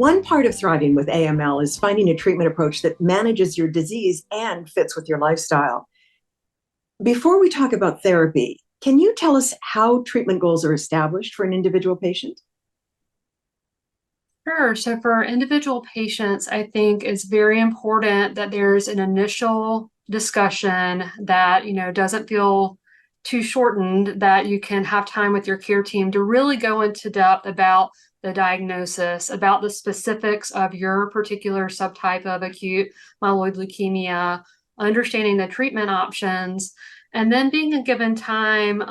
One part of thriving with AML is finding a treatment approach that manages your disease and fits with your lifestyle. Before we talk about therapy, can you tell us how treatment goals are established for an individual patient? Sure. So for individual patients, I think it's very important that there's an initial discussion that, doesn't feel too shortened, that you can have time with your care team to really go into depth about the diagnosis, about the specifics of your particular subtype of acute myeloid leukemia, understanding the treatment options, and then being given time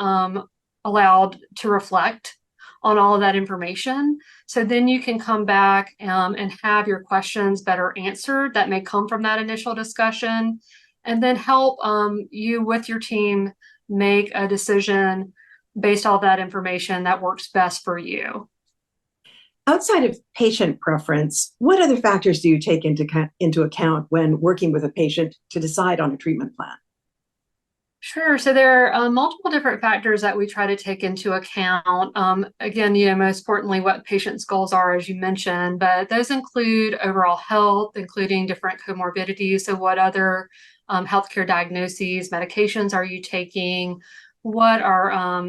allowed to reflect on all of that information. So then you can come back and have your questions better answered that may come from that initial discussion, and then help you with your team make a decision based off that information that works best for you. Outside of patient preference, what other factors do you take into account when working with a patient to decide on a treatment plan? Sure. So there are multiple different factors that we try to take into account. Again, most importantly, what patients' goals are, as you mentioned, but those include overall health, including different comorbidities. So what other healthcare diagnoses, medications are you taking? What are,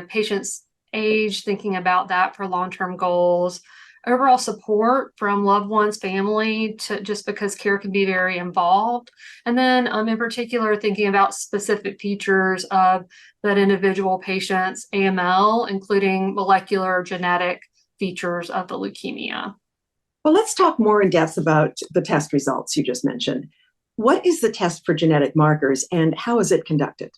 patients' age, thinking about that for long-term goals. Overall support from loved ones, family, to just because care can be very involved. And then in particular, thinking about specific features of that individual patient's AML, including molecular genetic features of the leukemia. Well, let's talk more in depth about the test results you just mentioned. What is the test for genetic markers and how is it conducted?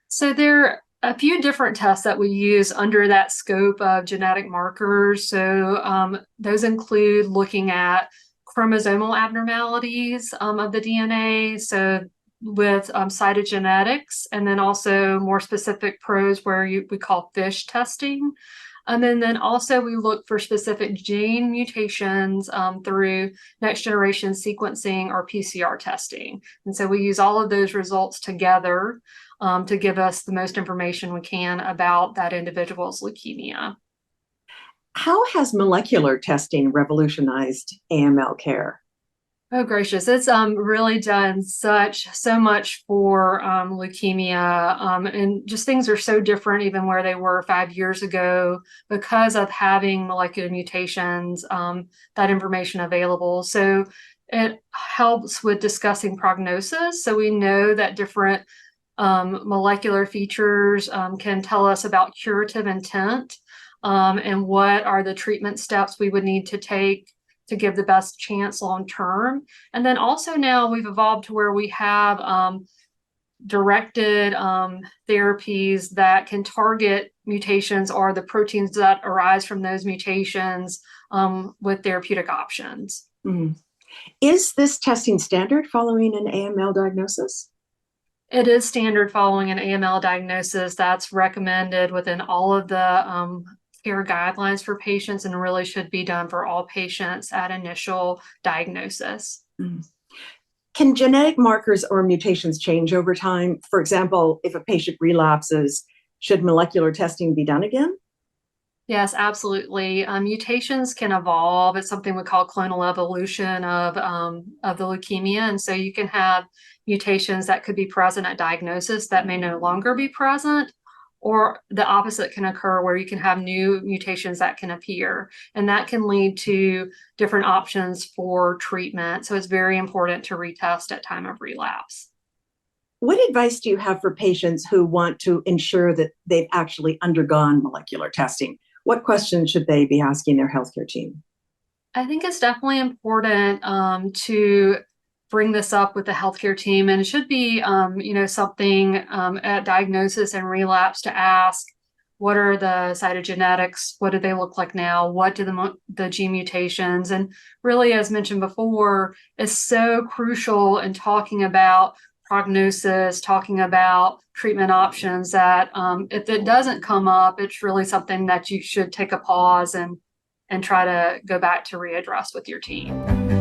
So there are a few different tests that we use under that scope of genetic markers. So those include looking at chromosomal abnormalities of the DNA. So with cytogenetics, and then also more specific probes where we call FISH testing. And then also we look for specific gene mutations through next generation sequencing or PCR testing. And so we use all of those results together to give us the most information we can about that individual's leukemia. How has molecular testing revolutionized AML care? Oh, gracious. It's really done so much for leukemia. And just things are so different even where they were 5 years ago because of having molecular mutations, that information available. So it helps with discussing prognosis. So we know that different molecular features can tell us about curative intent and what are the treatment steps we would need to take to give the best chance long term. And then also now we've evolved to where we have directed therapies that can target mutations or the proteins that arise from those mutations with therapeutic options. Mm. Is this testing standard following an AML diagnosis? It is standard following an AML diagnosis. That's recommended within all of the care guidelines for patients and really should be done for all patients at initial diagnosis. Mm. Can genetic markers or mutations change over time? For example, if a patient relapses, should molecular testing be done again? Yes, absolutely. Mutations can evolve. It's something we call clonal evolution of the leukemia. And so you can have mutations that could be present at diagnosis that may no longer be present, or the opposite can occur where you can have new mutations that can appear. And that can lead to different options for treatment. So it's very important to retest at time of relapse. What advice do you have for patients who want to ensure that they've actually undergone molecular testing? What questions should they be asking their healthcare team? I think it's definitely important to bring this up with the healthcare team, and it should be, something at diagnosis and relapse to ask, what are the cytogenetics? What do they look like now? What do the gene mutations? And really, as mentioned before, is so crucial in talking about prognosis, talking about treatment options, that if it doesn't come up, it's really something that you should take a pause and try to go back to readdress with your team.